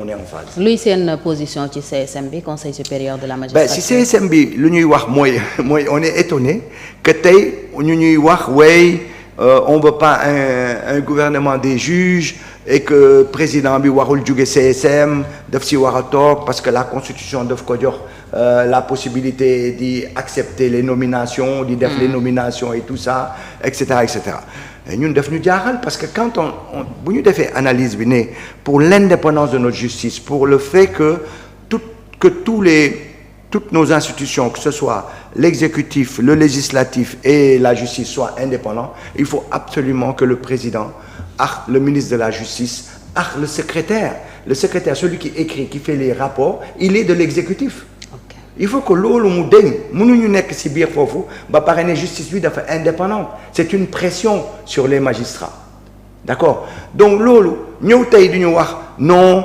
on est en phase. luy seen position ci CSM bi conseil supérieur de la magistrature. si CSM bi lu ñuy wax mooy on est étonné que tey ñu ñuy wax on veut pas un gouvernement des juges et que président bi warul jóge CSM daf si war a toog parce que la constitution daf ko jox la possibilité d'y accepter les nominations di def les nominations et tout ça et cetera et cetera. ñun def ñu jaaxal parce que quand on bu ñu defee analyse bi ne pour l'indépendance de notre justice, pour le fait que toutes nos institutions, que ce soit l'exécutif, le législatif et la justice soient indépendants, il faut absolument que le président, le ministre de la justice, le secrétaire, celui qui écrit, qui fait les rapports, il est de l'exécutif. Il faut que loolu mu deñ mënuñu nekk ci biir foofu ba pare ne justice bi dafa indépendante. C'est une pression sur les magistrats. D'accord? Donc loolu ñëw tey du ñu wax non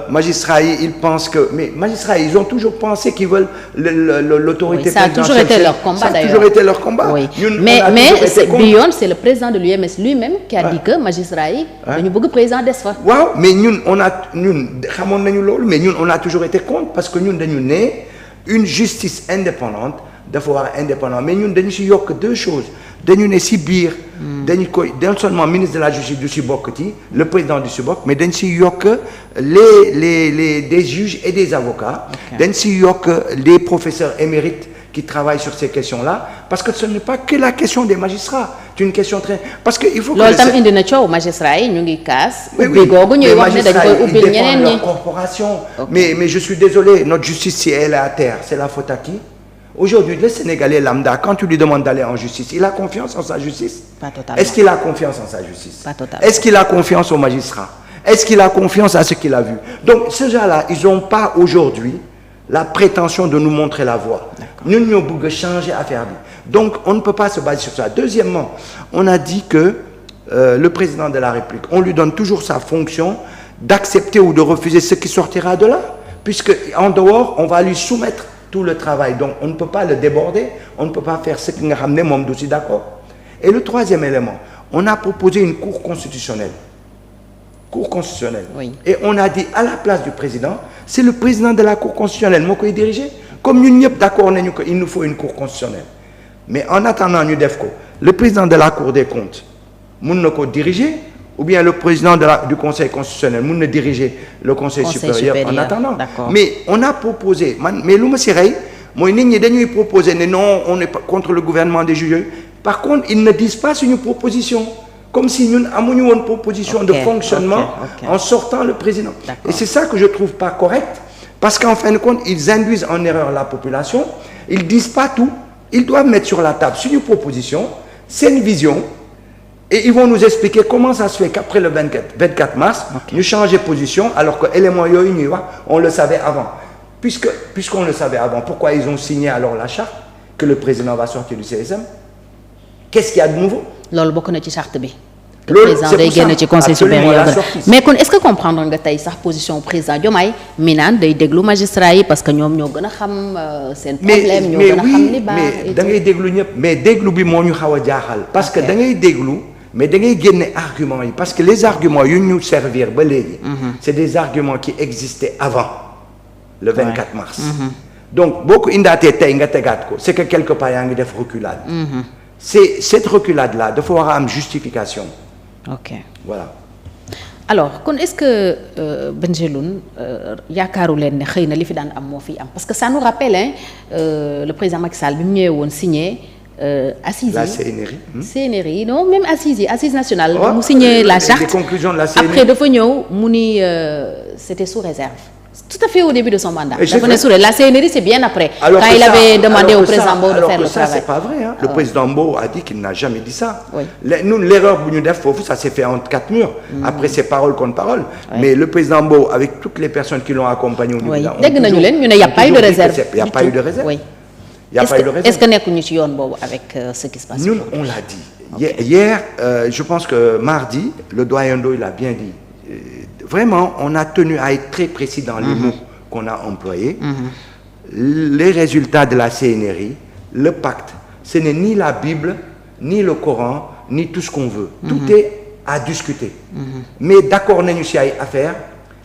magistrats yi ils pensent que mais magistrats yi ils ont toujours pensé qu'ils veulent l'autorité présidentielle. Ça a toujours été leur combat d'ailleurs. Ça a toujours été leur combat. Oui. Mais bi yoon c'est le président de l'UMS lui-même qui a dit que magistrats yi dañu bëgg président des fa. waaw mais ñun xamoon nañu loolu mais ñun on a toujours été contre parce que ñun dañu ne une justice indépendante dafa war a indépendant mais ñun dañu ci yokk deux choses dañu ne ci biir dañu koy non seulement ministre de la justice du ci bokk ci le président du ci bokk mais dañ ci yokk des juges et des avocats dañ ci yokk les professeurs émérites qui travaillent sur ces questions-là parce que ce n'est pas que la question des magistrats c'est une question très parce que il faut que loolu tam indi na coow magistrats yi ñu ngi kaas. oui googu ñuy wax ne dañ koy ubbil ñeneen ñi leur corporation. Mais je suis désolé notre justice si elle est à terre c'est la faute à qui? Aujourd'hui le Sénégalais lambda quand tu lui demandes d'aller en justice il a confiance en sa justice? Pas totalement. Est-ce qu'il a confiance en sa justice? Pas totalement. Est-ce qu'il a confiance aux magistrats? Est-ce qu'il a confiance à ce qu'il a vu? Donc ces gens-là ils n'ont pas aujourd'hui la prétention de nous montrer la voie. Ñun ñoo bëgg changer affaire bi. Donc on ne peut pas se baser sur ça. Deuxièmement, on a dit que le président de la République, on lui donne toujours sa fonction d'accepter ou de refuser ce qui sortira de là, puisque en dehors, on va lui soumettre tout le travail. Donc on ne peut pas le déborder, on ne peut pas faire ce qui nga xam ne moom du si d'accord. Et le troisième élément, on a proposé une cour constitutionnelle. Oui. Et on a dit à la place du président, c'est le président de la cour constitutionnelle moo koy diriger. Comme ñun ñëpp d'accord nañu que il nous faut une cour constitutionnelle. Mais en attendant ñu def ko, le président de la cour des comptes mun na ko diriger ou bien le président du conseil constitutionnel mun na diriger le conseil supérieur en attendant. D'accord. Mais on a proposé mais lu ma si rey mooy nit ñi dañuy proposer ne non on n'est pas contre le gouvernement des juges. Par contre ils ne disent pas suñu proposition. Comme si ñun amuñu woon proposition de fonctionnement en sortant le président. Et c'est ça que je trouve pas correct parce qu'en fin de compte ils induisent en erreur la population. Ils disent pas tout. Ils doivent mettre sur la table suñu proposition, seen vision et ils vont nous expliquer comment ça se fait qu'après le 24 mars ñu changer position alors que élément yooyu ñuy wax on le savait avant. Puisqu'on le savait avant, pourquoi ils ont signé alors la charte que le président va sortir du CSM? Qu'est-ce qu'il y a de nouveau? loolu bokk na ci charte bi. le président day génn ci conseil supérieur mais kon est-ce que comprendre nga tey sax position président Diomaye mi naan day déglu magistrat yi parce que ñoom ñoo gën a xam seen problème ñoo gën a xam li baax mais da ngay déglu ñëpp mais déglu bi moo ñu xaw a jaaxal parce que da ngay déglu mais da ngay génne arguments yi parce que les arguments yu ñu servir ba léegi c'est des arguments qui existaient avant le 24 mars donc boo ko indaatee tey nga tegaat ko c'est que quelque part yaa ngi def reculade c'est cette reculade-là dafa war a am justification. Ok. Voilà. Alors kon est-ce que Bengelloune yaakaaru leen ne xëy na li fi daan am moo fi am parce que ça nous rappelle le président Macky Sall bi mu ñëwee woon signé assises yi. La CNRI. CNRI non même assises yi assises nationales. mu signé la charte les conclusions de la CNRI. après dafa ñëw mu ni c'était sous réserve. Tout à fait au début de son mandat. La CNRI c'est bien après. Alors quand il avait demandé au président Mbow de faire le travail. C'est pas vrai hein. Le président Mbow a dit qu'il n'a jamais dit ça. Oui. Nous l'erreur bu ñu def foofu ça s'est fait entre quatre murs. Après c'est parole contre parole. Oui. Mais le président Mbow avec toutes les personnes qui l'ont accompagné au oui. dégg nañu leen ñu ne y a pas eu de réserve. Il y a pas eu de réserve. Oui. Il y a pas eu de réserve. Est-ce que nekkuñu ci yoon boobu avec ce qui se passe. Nous on l'a dit. Okay. Hier je pense que mardi le doyen Ndoye l'a bien dit. Vraiment on a tenu à être très précis dans les mots qu'on a employé, les résultats de la CNRI, le pacte, ce n'est ni la Bible, ni le Coran, ni tout ce qu'on veut. Tout est à discuter. Mais d'accord nañu ci ay affaire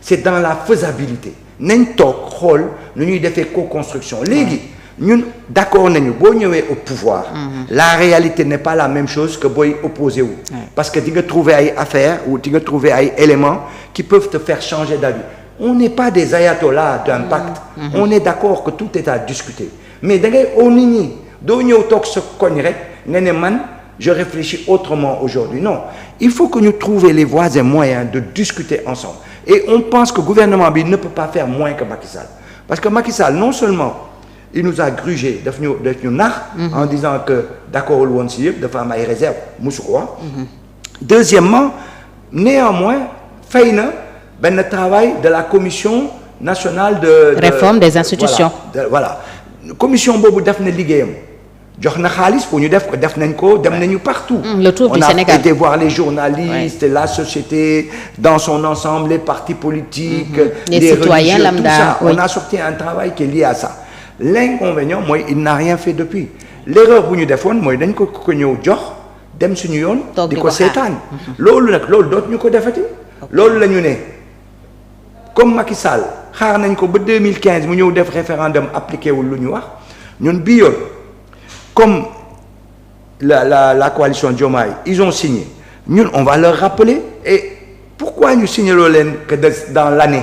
c'est dans la faisabilité nañ toog xool nu ñuy defee co-construction léegi ñun d'accord nañu boo ñëwee au pouvoir la réalité n'est pas la même chose que booy opposé wu parce que di nga trouver ay affaires ou di nga trouver ay éléments qui peuvent te faire changer d'avis. On n'est pas des ayatollahs d'un pacte. On est d'accord que tout est à discuter mais da ngay oo nit ñi doo ñëw toog sa koñ rek nga ne man je réfléchis autrement aujourd'hui. Non, il faut que nous trouvions les voies et moyens de discuter ensemble. Et on pense que le gouvernement ne peut pas faire moins que Macky Sall. Parce que Macky Sall, non seulement il nous a grugé en disant que d'accord, de faire ma réserve, deuxièmement, néanmoins, fait le travail de la commission nationale de réforme des institutions. Voilà. Commission Bobo Dafne Ligéum. jox na xaalis pour ñu def ko def nañ ko dem nañu partout. Le tour du Sénégal. On a été voir les journalistes, la société dans son ensemble, les partis politiques, les citoyens religieux, lambda. Tout ça. Oui. On a sorti un travail qui est lié à ça. L'inconvénient, moi, il n'a rien fait depuis. L'erreur bu ñu defoon mooy dañ ko ñëw jox dem suñu yoon. di ko seetaan. loolu nag loolu dootu ñu ko defati. loolu la ñu ne comme Macky Sall xaar nañ ko ba 2015 mu ñëw def référendum appliqué wul lu ñu wax ñun bii yoon. Comme la coalition Diomaye, ils ont signé. Nous, on va leur rappeler. Et pourquoi nous signons que dans l'année?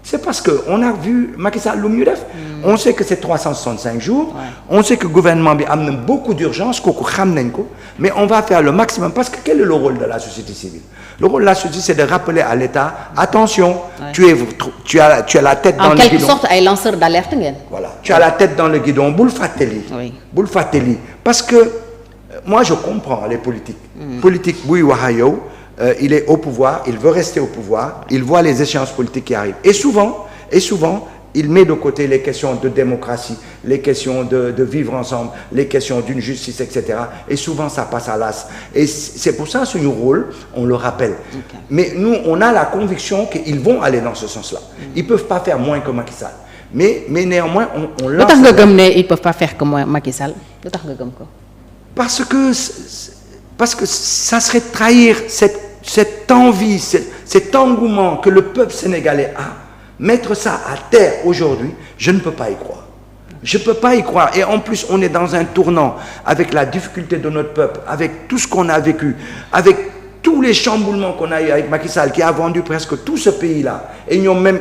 C'est parce qu'on a vu Macky Sall Lumudef. On sait que c'est 365 jours. Ouais. On sait que le gouvernement a beaucoup d'urgence. Mais on va faire le maximum. Parce que quel est le rôle de la société civile? Le rôle de la société, c'est de rappeler à l'État, attention, tu as la tête dans le guidon. En quelque sorte, un lanceur d'alerte. Voilà, tu as la tête dans le guidon. Boule Fateli. Oui. Boule Fateli. Parce que moi, je comprends les politiques. Politique, Boui Wahayo, il est au pouvoir, il veut rester au pouvoir, il voit les échéances politiques qui arrivent. Et souvent, il met de côté les questions de démocratie, les questions de vivre ensemble, les questions d'une justice, etc. Et souvent, ça passe à l'as. Et c'est pour ça, ce rôle, on le rappelle. Okay. Mais nous, on a la conviction qu'ils vont aller dans ce sens-là. Ils ne peuvent pas faire moins que Macky Sall. Mais néanmoins, on lance... Ils ne peuvent pas faire comme Macky Sall. Parce que ça serait trahir cette envie, cet engouement que le peuple sénégalais a. Mettre ça à terre aujourd'hui, je ne peux pas y croire. Je ne peux pas y croire. Et en plus, on est dans un tournant avec la difficulté de notre peuple, avec tout ce qu'on a vécu, avec tous les chamboulements qu'on a eu avec Macky Sall, qui a vendu presque tout ce pays-là. Et ils ont même...